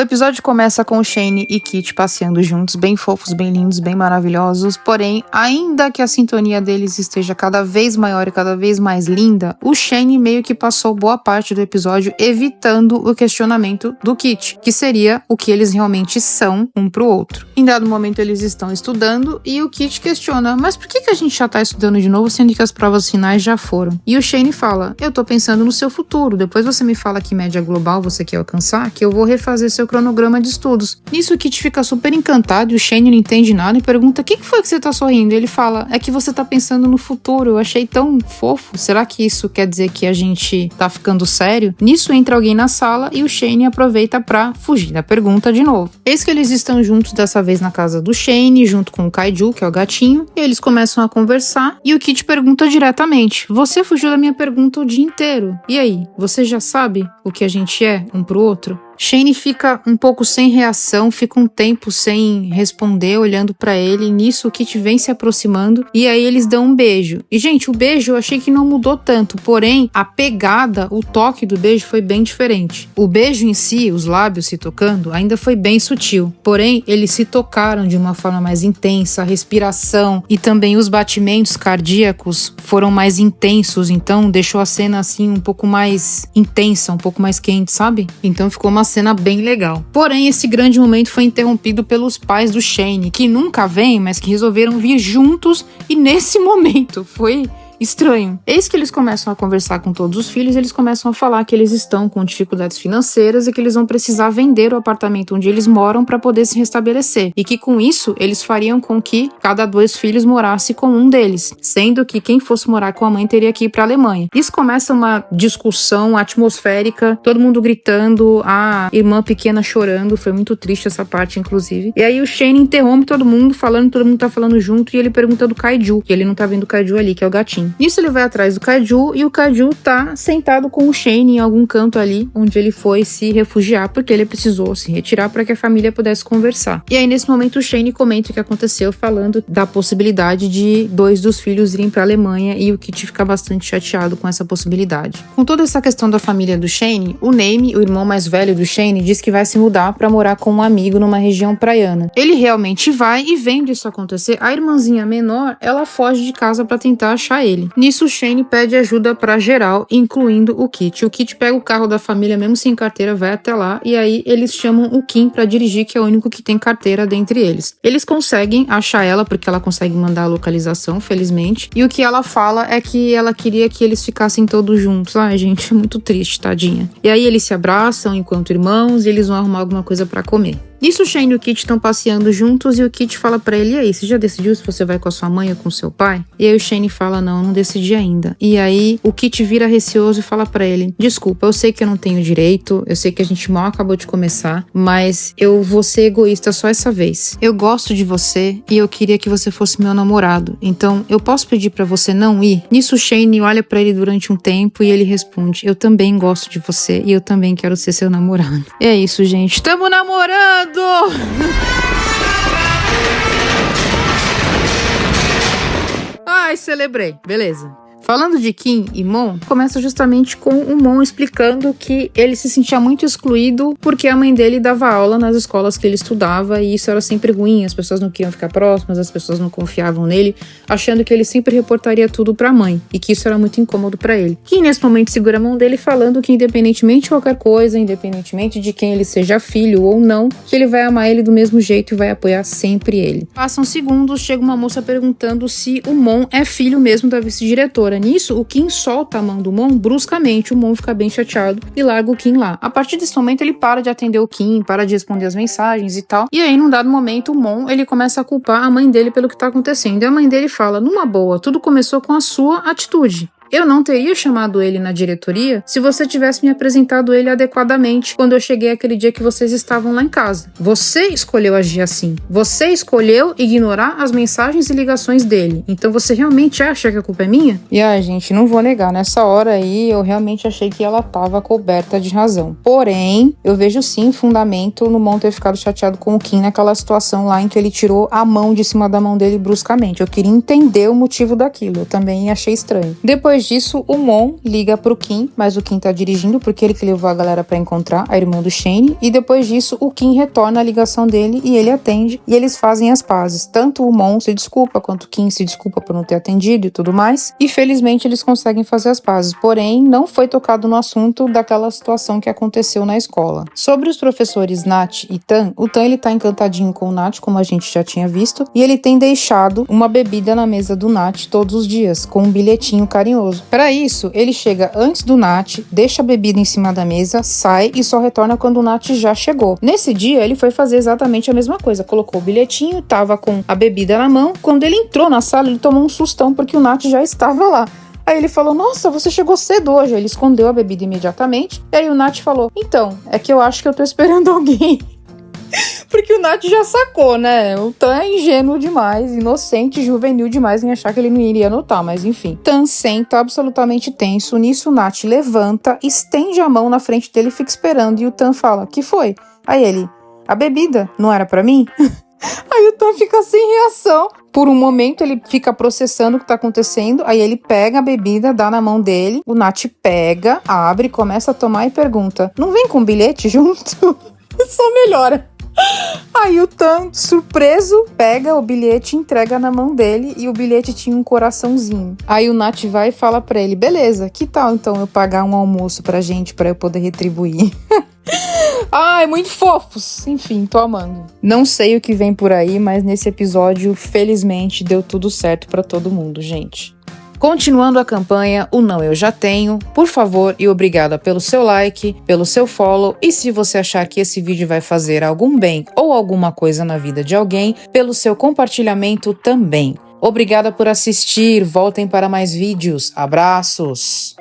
O episódio começa com Shane e Kit passeando juntos, bem fofos, bem lindos, bem maravilhosos. Porém, ainda que a sintonia deles esteja cada vez maior e cada vez mais linda, o Shane meio que passou boa parte do episódio evitando o questionamento do Kit, que seria o que eles realmente são um pro outro. Em dado momento eles estão estudando e o Kit questiona: mas por que a gente já tá estudando de novo, sendo que as provas finais já foram? E o Shane fala: eu tô pensando no seu futuro, depois você me fala que média global você quer alcançar, que eu vou refazer seu cronograma de estudos. Nisso o Kit fica super encantado e o Shane não entende nada e pergunta: o que foi que você tá sorrindo? E ele fala: é que você tá pensando no futuro, eu achei tão fofo. Será que isso quer dizer que a gente tá ficando sério? Nisso entra alguém na sala e o Shane aproveita pra fugir da pergunta de novo. Eis que eles estão juntos dessa vez na casa do Shane, junto com o Kaiju, que é o gatinho, e eles começam a conversar e o Kit pergunta diretamente: você fugiu da minha pergunta o dia inteiro. E aí, você já sabe o que a gente é um pro outro? Shane fica um pouco sem reação, fica um tempo sem responder, olhando pra ele, e nisso o Kit vem se aproximando, e aí eles dão um beijo. E, gente, o beijo eu achei que não mudou tanto, porém, a pegada, o toque do beijo foi bem diferente. O beijo em si, os lábios se tocando, ainda foi bem sutil, porém, eles se tocaram de uma forma mais intensa, a respiração e também os batimentos cardíacos foram mais intensos, então deixou a cena, assim, um pouco mais intensa, um pouco mais quente, sabe? Então ficou uma cena bem legal. Porém, esse grande momento foi interrompido pelos pais do Shane, que nunca vêm, mas que resolveram vir juntos, e nesse momento foi estranho. Eis que eles começam a conversar com todos os filhos, eles começam a falar que eles estão com dificuldades financeiras e que eles vão precisar vender o apartamento onde eles moram para poder se restabelecer, e que com isso eles fariam com que cada 2 filhos morasse com um deles, sendo que quem fosse morar com a mãe teria que ir para a Alemanha. Isso começa uma discussão atmosférica, todo mundo gritando, a irmã pequena chorando, foi muito triste essa parte, inclusive. E aí o Shane interrompe todo mundo tá falando junto, e ele pergunta do Kaiju, que ele não tá vendo o Kaiju ali, que é o gatinho. Nisso ele vai atrás do Kaiju e o Kaiju tá sentado com o Shane em algum canto ali onde ele foi se refugiar porque ele precisou se retirar para que a família pudesse conversar. E aí nesse momento o Shane comenta o que aconteceu, falando da possibilidade de 2 dos filhos irem para a Alemanha, e o Kit fica bastante chateado com essa possibilidade. Com toda essa questão da família do Shane, o Naime, o irmão mais velho do Shane, diz que vai se mudar para morar com um amigo numa região praiana. Ele realmente vai, e vendo isso acontecer, a irmãzinha menor, ela foge de casa para tentar achar ele. Nisso o Shane pede ajuda pra geral, incluindo o Kit. O Kit pega o carro da família mesmo sem carteira, vai até lá, e aí eles chamam o Kim pra dirigir, que é o único que tem carteira dentre eles. Eles conseguem achar ela, porque ela consegue mandar a localização, felizmente, e o que ela fala é que ela queria que eles ficassem todos juntos. Ai, gente, é muito triste, tadinha. E aí eles se abraçam enquanto irmãos, e eles vão arrumar alguma coisa pra comer. Nisso o Shane e o Kit estão passeando juntos e o Kit fala pra ele: e aí, você já decidiu se você vai com a sua mãe ou com o seu pai? E aí o Shane fala: não decidi ainda. E aí o Kit vira receoso e fala pra ele: desculpa, eu sei que eu não tenho direito, eu sei que a gente mal acabou de começar, mas eu vou ser egoísta só essa vez. Eu gosto de você e eu queria que você fosse meu namorado, então eu posso pedir pra você não ir? Nisso o Shane olha pra ele durante um tempo e ele responde: eu também gosto de você e eu também quero ser seu namorado. E é isso, gente, tamo namorando! Ai, celebrei. Beleza. Falando de Kim e Mon, começa justamente com o Mon explicando que ele se sentia muito excluído porque a mãe dele dava aula nas escolas que ele estudava e isso era sempre ruim, as pessoas não queriam ficar próximas, as pessoas não confiavam nele, achando que ele sempre reportaria tudo pra mãe e que isso era muito incômodo pra ele. Kim nesse momento segura a mão dele falando que independentemente de qualquer coisa, independentemente de quem ele seja filho ou não, que ele vai amar ele do mesmo jeito e vai apoiar sempre ele. Passam segundos, chega uma moça perguntando se o Mon é filho mesmo da vice-diretora. Nisso, o Kim solta a mão do Mon bruscamente, o Mon fica bem chateado e larga o Kim lá. A partir desse momento, ele para de atender o Kim, para de responder as mensagens e tal. E aí, num dado momento, o Mon, ele começa a culpar a mãe dele pelo que tá acontecendo. E a mãe dele fala: numa boa, tudo começou com a sua atitude. Eu não teria chamado ele na diretoria se você tivesse me apresentado ele adequadamente quando eu cheguei aquele dia que vocês estavam lá em casa. Você escolheu agir assim. Você escolheu ignorar as mensagens e ligações dele. Então você realmente acha que a culpa é minha? E gente, não vou negar, nessa hora aí eu realmente achei que ela tava coberta de razão. Porém, eu vejo sim fundamento no Mon ter ficado chateado com o Kim naquela situação lá em que ele tirou a mão de cima da mão dele bruscamente. Eu queria entender o motivo daquilo. Eu também achei estranho. Depois Depois disso, o Mon liga pro Kim, mas o Kim tá dirigindo porque ele que levou a galera pra encontrar a irmã do Shane. E depois disso, o Kim retorna a ligação dele e ele atende e eles fazem as pazes. Tanto o Mon se desculpa quanto o Kim se desculpa por não ter atendido e tudo mais. E felizmente eles conseguem fazer as pazes. Porém, não foi tocado no assunto daquela situação que aconteceu na escola. Sobre os professores Nat e Tan, o Tan ele tá encantadinho com o Nat, como a gente já tinha visto, e ele tem deixado uma bebida na mesa do Nat todos os dias, com um bilhetinho carinhoso. Para isso, ele chega antes do Nat, deixa a bebida em cima da mesa, sai e só retorna quando o Nat já chegou. Nesse dia, ele foi fazer exatamente a mesma coisa, colocou o bilhetinho, tava com a bebida na mão. Quando ele entrou na sala, ele tomou um sustão porque o Nat já estava lá. Aí ele falou, nossa, você chegou cedo hoje. Ele escondeu a bebida imediatamente. E aí o Nat falou, então, é que eu acho que eu tô esperando alguém. Porque o Nat já sacou, né? O Tan é ingênuo demais, inocente, juvenil demais em achar que ele não iria notar, mas enfim. Tan senta absolutamente tenso. Nisso o Nat levanta, estende a mão na frente dele e fica esperando. E o Tan fala, que foi? Aí ele, a bebida não era pra mim? Aí o Tan fica sem reação. Por um momento ele fica processando o que tá acontecendo. Aí ele pega a bebida, dá na mão dele. O Nat pega, abre, começa a tomar e pergunta, não vem com bilhete junto? Só melhora. Aí o Tan, surpreso, pega o bilhete e entrega na mão dele. E o bilhete tinha um coraçãozinho. Aí o Nat vai e fala pra ele, beleza, que tal então eu pagar um almoço pra gente pra eu poder retribuir? Ai, muito fofos. Enfim, tô amando. Não sei o que vem por aí, mas nesse episódio, felizmente, deu tudo certo pra todo mundo, gente. Continuando a campanha, o Não Eu Já Tenho, por favor e obrigada pelo seu like, pelo seu follow e se você achar que esse vídeo vai fazer algum bem ou alguma coisa na vida de alguém, pelo seu compartilhamento também. Obrigada por assistir, voltem para mais vídeos, abraços!